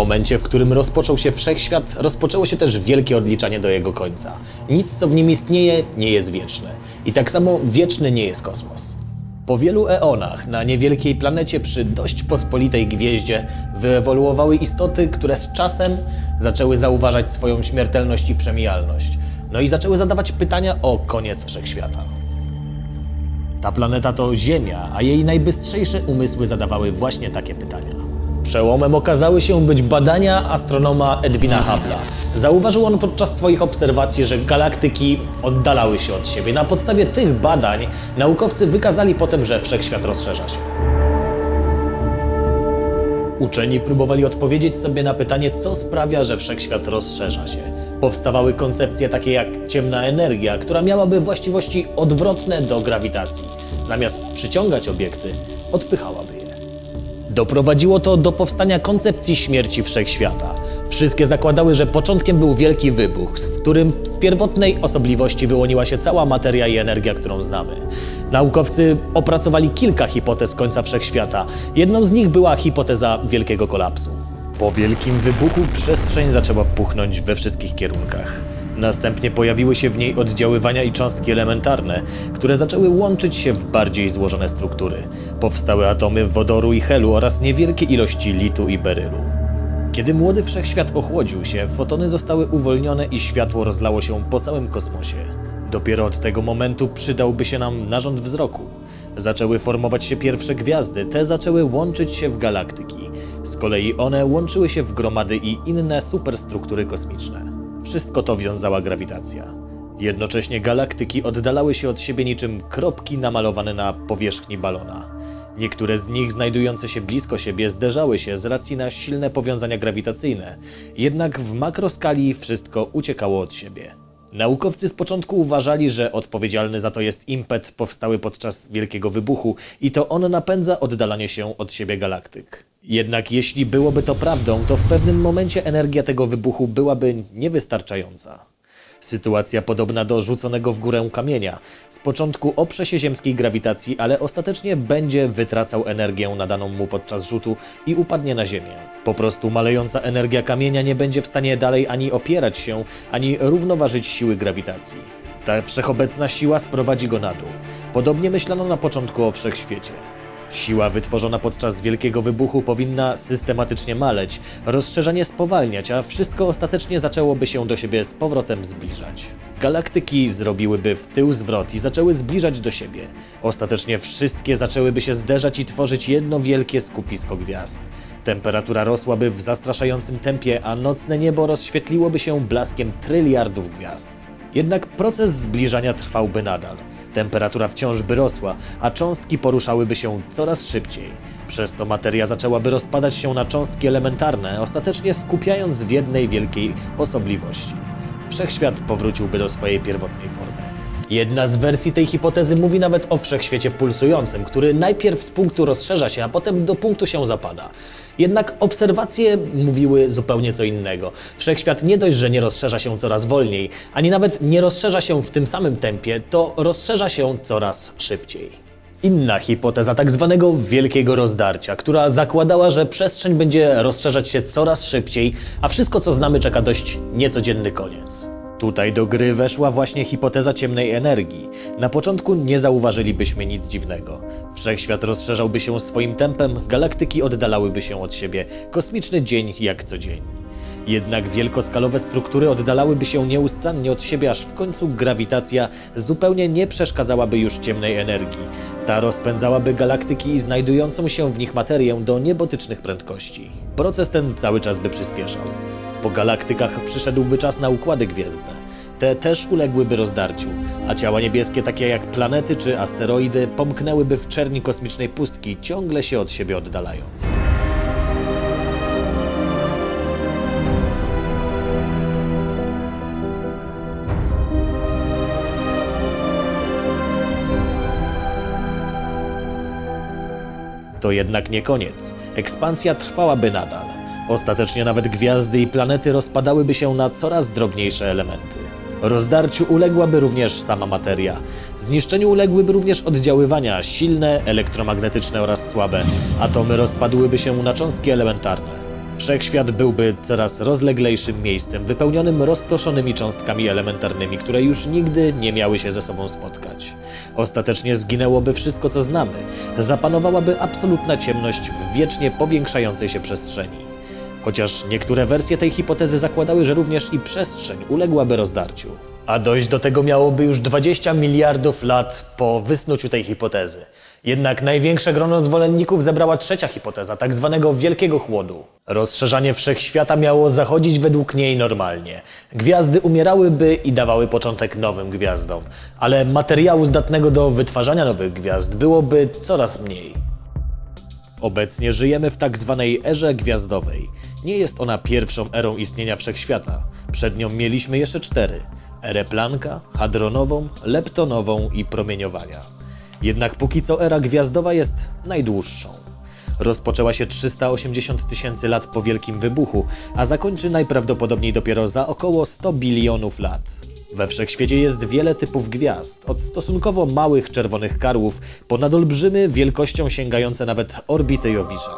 momencie, w którym rozpoczął się wszechświat, rozpoczęło się też wielkie odliczanie do jego końca. Nic, co w nim istnieje, nie jest wieczne. I tak samo wieczny nie jest kosmos. Po wielu eonach na niewielkiej planecie przy dość pospolitej gwieździe wyewoluowały istoty, które z czasem zaczęły zauważać swoją śmiertelność i przemijalność. No i zaczęły zadawać pytania o koniec wszechświata. Ta planeta to Ziemia, a jej najbystrzejsze umysły zadawały właśnie takie pytania. Przełomem okazały się być badania astronoma Edwina Hubble'a. Zauważył on podczas swoich obserwacji, że galaktyki oddalały się od siebie. Na podstawie tych badań naukowcy wykazali potem, że wszechświat rozszerza się. Uczeni próbowali odpowiedzieć sobie na pytanie, co sprawia, że wszechświat rozszerza się. Powstawały koncepcje takie jak ciemna energia, która miałaby właściwości odwrotne do grawitacji. Zamiast przyciągać obiekty, odpychałaby je. Doprowadziło to do powstania koncepcji śmierci wszechświata. Wszystkie zakładały, że początkiem był wielki wybuch, w którym z pierwotnej osobliwości wyłoniła się cała materia i energia, którą znamy. Naukowcy opracowali kilka hipotez końca wszechświata. Jedną z nich była hipoteza wielkiego kolapsu. Po wielkim wybuchu przestrzeń zaczęła puchnąć we wszystkich kierunkach. Następnie pojawiły się w niej oddziaływania i cząstki elementarne, które zaczęły łączyć się w bardziej złożone struktury. Powstały atomy wodoru i helu oraz niewielkie ilości litu i berylu. Kiedy młody wszechświat ochłodził się, fotony zostały uwolnione i światło rozlało się po całym kosmosie. Dopiero od tego momentu przydałby się nam narząd wzroku. Zaczęły formować się pierwsze gwiazdy, te zaczęły łączyć się w galaktyki. Z kolei one łączyły się w gromady i inne superstruktury kosmiczne. Wszystko to wiązała grawitacja. Jednocześnie galaktyki oddalały się od siebie niczym kropki namalowane na powierzchni balona. Niektóre z nich, znajdujące się blisko siebie, zderzały się z racji na silne powiązania grawitacyjne. Jednak w makroskali wszystko uciekało od siebie. Naukowcy z początku uważali, że odpowiedzialny za to jest impet powstały podczas wielkiego wybuchu i to on napędza oddalanie się od siebie galaktyk. Jednak jeśli byłoby to prawdą, to w pewnym momencie energia tego wybuchu byłaby niewystarczająca. Sytuacja podobna do rzuconego w górę kamienia. Z początku oprze się ziemskiej grawitacji, ale ostatecznie będzie wytracał energię nadaną mu podczas rzutu i upadnie na ziemię. Po prostu malejąca energia kamienia nie będzie w stanie dalej ani opierać się, ani równoważyć siły grawitacji. Ta wszechobecna siła sprowadzi go na dół. Podobnie myślano na początku o wszechświecie. Siła wytworzona podczas wielkiego wybuchu powinna systematycznie maleć, rozszerzenie spowalniać, a wszystko ostatecznie zaczęłoby się do siebie z powrotem zbliżać. Galaktyki zrobiły w tył zwrot i zaczęły zbliżać do siebie. Ostatecznie wszystkie zaczęłyby się zderzać i tworzyć jedno wielkie skupisko gwiazd. Temperatura rosłaby w zastraszającym tempie, a nocne niebo rozświetliłoby się blaskiem tryliardów gwiazd. Jednak proces zbliżania trwałby nadal. Temperatura wciąż by rosła, a cząstki poruszałyby się coraz szybciej. Przez to materia zaczęłaby rozpadać się na cząstki elementarne, ostatecznie skupiając w jednej wielkiej osobliwości. Wszechświat powróciłby do swojej pierwotnej formy. Jedna z wersji tej hipotezy mówi nawet o wszechświecie pulsującym, który najpierw z punktu rozszerza się, a potem do punktu się zapada. Jednak obserwacje mówiły zupełnie co innego. Wszechświat nie dość, że nie rozszerza się coraz wolniej, ani nawet nie rozszerza się w tym samym tempie, to rozszerza się coraz szybciej. Inna hipoteza tak zwanego wielkiego rozdarcia, która zakładała, że przestrzeń będzie rozszerzać się coraz szybciej, a wszystko co znamy czeka dość niecodzienny koniec. Tutaj do gry weszła właśnie hipoteza ciemnej energii. Na początku nie zauważylibyśmy nic dziwnego. Wszechświat rozszerzałby się swoim tempem, galaktyki oddalałyby się od siebie, kosmiczny dzień jak co dzień. Jednak wielkoskalowe struktury oddalałyby się nieustannie od siebie, aż w końcu grawitacja zupełnie nie przeszkadzałaby już ciemnej energii. Ta rozpędzałaby galaktyki i znajdującą się w nich materię do niebotycznych prędkości. Proces ten cały czas by przyspieszał. Po galaktykach przyszedłby czas na układy gwiezdne. Te też uległyby rozdarciu, a ciała niebieskie takie jak planety czy asteroidy pomknęłyby w czerni kosmicznej pustki, ciągle się od siebie oddalając. To jednak nie koniec. Ekspansja trwałaby nadal. Ostatecznie nawet gwiazdy i planety rozpadałyby się na coraz drobniejsze elementy. Rozdarciu uległaby również sama materia. Zniszczeniu uległyby również oddziaływania silne, elektromagnetyczne oraz słabe. Atomy rozpadłyby się na cząstki elementarne. Wszechświat byłby coraz rozleglejszym miejscem, wypełnionym rozproszonymi cząstkami elementarnymi, które już nigdy nie miały się ze sobą spotkać. Ostatecznie zginęłoby wszystko, co znamy. Zapanowałaby absolutna ciemność w wiecznie powiększającej się przestrzeni. Chociaż niektóre wersje tej hipotezy zakładały, że również i przestrzeń uległaby rozdarciu. A dojść do tego miałoby już 20 miliardów lat po wysnuciu tej hipotezy. Jednak największe grono zwolenników zebrała trzecia hipoteza, tak zwanego Wielkiego Chłodu. Rozszerzanie wszechświata miało zachodzić według niej normalnie. Gwiazdy umierałyby i dawały początek nowym gwiazdom, ale materiału zdatnego do wytwarzania nowych gwiazd byłoby coraz mniej. Obecnie żyjemy w tak zwanej erze gwiazdowej. Nie jest ona pierwszą erą istnienia wszechświata. Przed nią mieliśmy jeszcze 4. Erę Plancka, hadronową, leptonową i promieniowania. Jednak póki co era gwiazdowa jest najdłuższą. Rozpoczęła się 380 000 lat po Wielkim Wybuchu, a zakończy najprawdopodobniej dopiero za około 100 bilionów lat. We wszechświecie jest wiele typów gwiazd, od stosunkowo małych czerwonych karłów po nadolbrzymy wielkością sięgające nawet orbity Jowisza.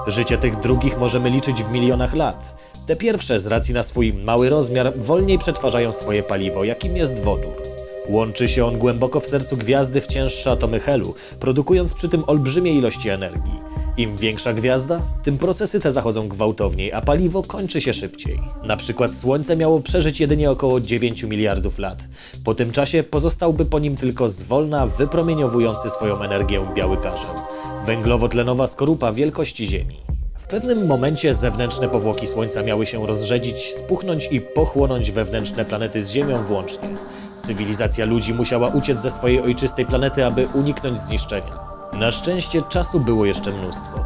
Życie tych drugich możemy liczyć w milionach lat. Te pierwsze z racji na swój mały rozmiar wolniej przetwarzają swoje paliwo, jakim jest wodór. Łączy się on głęboko w sercu gwiazdy w cięższe atomy helu, produkując przy tym olbrzymie ilości energii. Im większa gwiazda, tym procesy te zachodzą gwałtowniej, a paliwo kończy się szybciej. Na przykład Słońce miało przeżyć jedynie około 9 miliardów lat. Po tym czasie pozostałby po nim tylko zwolna wypromieniowujący swoją energię biały karzeł. Węglowo-tlenowa skorupa wielkości Ziemi. W pewnym momencie zewnętrzne powłoki Słońca miały się rozrzedzić, spuchnąć i pochłonąć wewnętrzne planety z Ziemią włącznie. Cywilizacja ludzi musiała uciec ze swojej ojczystej planety, aby uniknąć zniszczenia. Na szczęście czasu było jeszcze mnóstwo,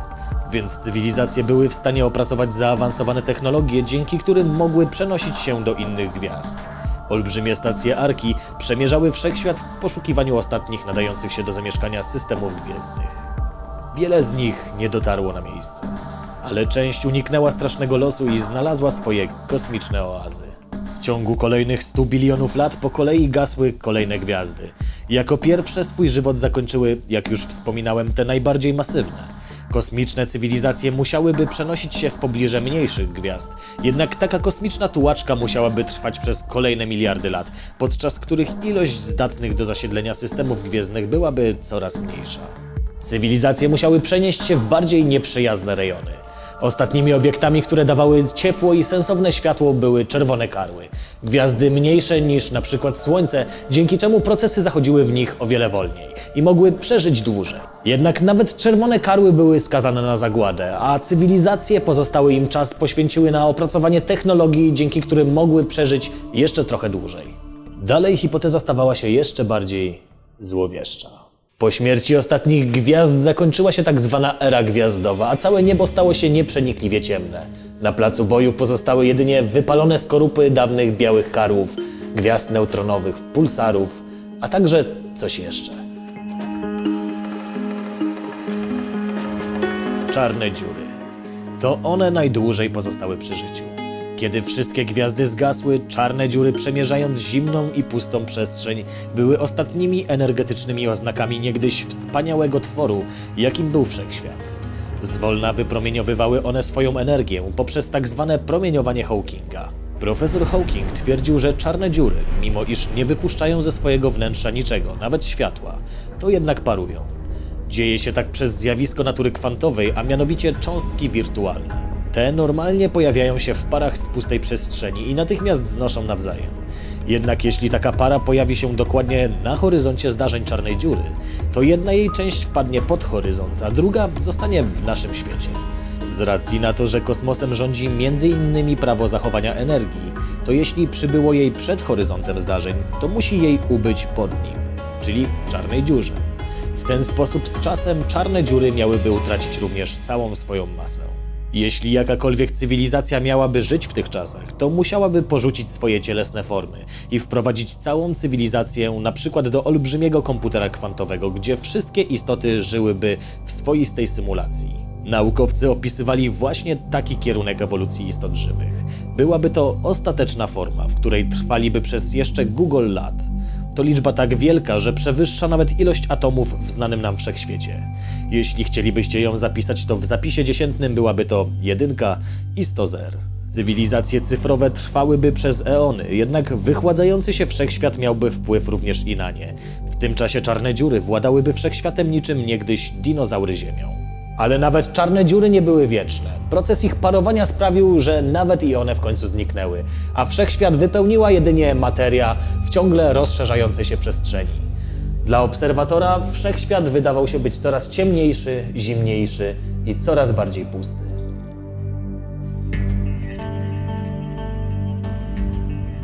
więc cywilizacje były w stanie opracować zaawansowane technologie, dzięki którym mogły przenosić się do innych gwiazd. Olbrzymie stacje Arki przemierzały wszechświat w poszukiwaniu ostatnich nadających się do zamieszkania systemów gwiezdnych. Wiele z nich nie dotarło na miejsce, ale część uniknęła strasznego losu i znalazła swoje kosmiczne oazy. W ciągu kolejnych 100 bilionów lat po kolei gasły kolejne gwiazdy. Jako pierwsze swój żywot zakończyły, jak już wspominałem, te najbardziej masywne. Kosmiczne cywilizacje musiałyby przenosić się w pobliże mniejszych gwiazd, jednak taka kosmiczna tułaczka musiałaby trwać przez kolejne miliardy lat, podczas których ilość zdatnych do zasiedlenia systemów gwiezdnych byłaby coraz mniejsza. Cywilizacje musiały przenieść się w bardziej nieprzyjazne rejony. Ostatnimi obiektami, które dawały ciepło i sensowne światło, były czerwone karły. Gwiazdy mniejsze niż na przykład Słońce, dzięki czemu procesy zachodziły w nich o wiele wolniej i mogły przeżyć dłużej. Jednak nawet czerwone karły były skazane na zagładę, a cywilizacje pozostały im czas poświęciły na opracowanie technologii, dzięki którym mogły przeżyć jeszcze trochę dłużej. Dalej hipoteza stawała się jeszcze bardziej złowieszcza. Po śmierci ostatnich gwiazd zakończyła się tak zwana era gwiazdowa, a całe niebo stało się nieprzenikliwie ciemne. Na placu boju pozostały jedynie wypalone skorupy dawnych białych karłów, gwiazd neutronowych, pulsarów, a także coś jeszcze. Czarne dziury. To one najdłużej pozostały przy życiu. Kiedy wszystkie gwiazdy zgasły, czarne dziury, przemierzając zimną i pustą przestrzeń, były ostatnimi energetycznymi oznakami niegdyś wspaniałego tworu, jakim był wszechświat. Zwolna wypromieniowywały one swoją energię poprzez tak zwane promieniowanie Hawkinga. Profesor Hawking twierdził, że czarne dziury, mimo iż nie wypuszczają ze swojego wnętrza niczego, nawet światła, to jednak parują. Dzieje się tak przez zjawisko natury kwantowej, a mianowicie cząstki wirtualne. Te normalnie pojawiają się w parach z pustej przestrzeni i natychmiast znoszą nawzajem. Jednak jeśli taka para pojawi się dokładnie na horyzoncie zdarzeń czarnej dziury, to jedna jej część wpadnie pod horyzont, a druga zostanie w naszym świecie. Z racji na to, że kosmosem rządzi m.in. prawo zachowania energii, to jeśli przybyło jej przed horyzontem zdarzeń, to musi jej ubyć pod nim, czyli w czarnej dziurze. W ten sposób z czasem czarne dziury miałyby utracić również całą swoją masę. Jeśli jakakolwiek cywilizacja miałaby żyć w tych czasach, to musiałaby porzucić swoje cielesne formy i wprowadzić całą cywilizację na przykład do olbrzymiego komputera kwantowego, gdzie wszystkie istoty żyłyby w swoistej symulacji. Naukowcy opisywali właśnie taki kierunek ewolucji istot żywych. Byłaby to ostateczna forma, w której trwaliby przez jeszcze Google lat. To liczba tak wielka, że przewyższa nawet ilość atomów w znanym nam wszechświecie. Jeśli chcielibyście ją zapisać, to w zapisie dziesiętnym byłaby to 1 Istozer. Cywilizacje cyfrowe trwałyby przez eony, jednak wychładzający się wszechświat miałby wpływ również i na nie. W tym czasie czarne dziury władałyby wszechświatem niczym niegdyś dinozaury Ziemią. Ale nawet czarne dziury nie były wieczne. Proces ich parowania sprawił, że nawet i one w końcu zniknęły, a wszechświat wypełniła jedynie materia w ciągle rozszerzającej się przestrzeni. Dla obserwatora wszechświat wydawał się być coraz ciemniejszy, zimniejszy i coraz bardziej pusty.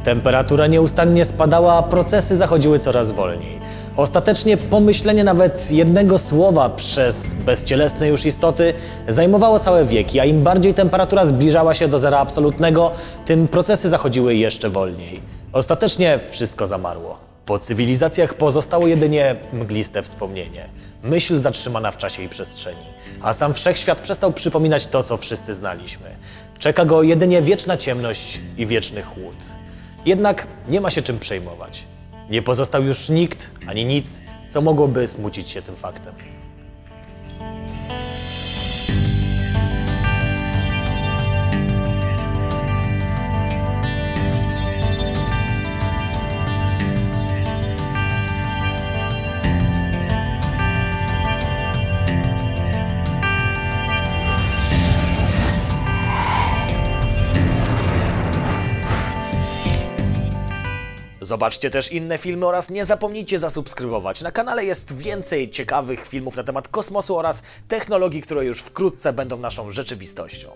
Temperatura nieustannie spadała, a procesy zachodziły coraz wolniej. Ostatecznie pomyślenie nawet jednego słowa przez bezcielesne już istoty zajmowało całe wieki, a im bardziej temperatura zbliżała się do zera absolutnego, tym procesy zachodziły jeszcze wolniej. Ostatecznie wszystko zamarło. Po cywilizacjach pozostało jedynie mgliste wspomnienie. Myśl zatrzymana w czasie i przestrzeni. A sam wszechświat przestał przypominać to, co wszyscy znaliśmy. Czeka go jedynie wieczna ciemność i wieczny chłód. Jednak nie ma się czym przejmować. Nie pozostał już nikt, ani nic, co mogłoby smucić się tym faktem. Zobaczcie też inne filmy oraz nie zapomnijcie zasubskrybować. Na kanale jest więcej ciekawych filmów na temat kosmosu oraz technologii, które już wkrótce będą naszą rzeczywistością.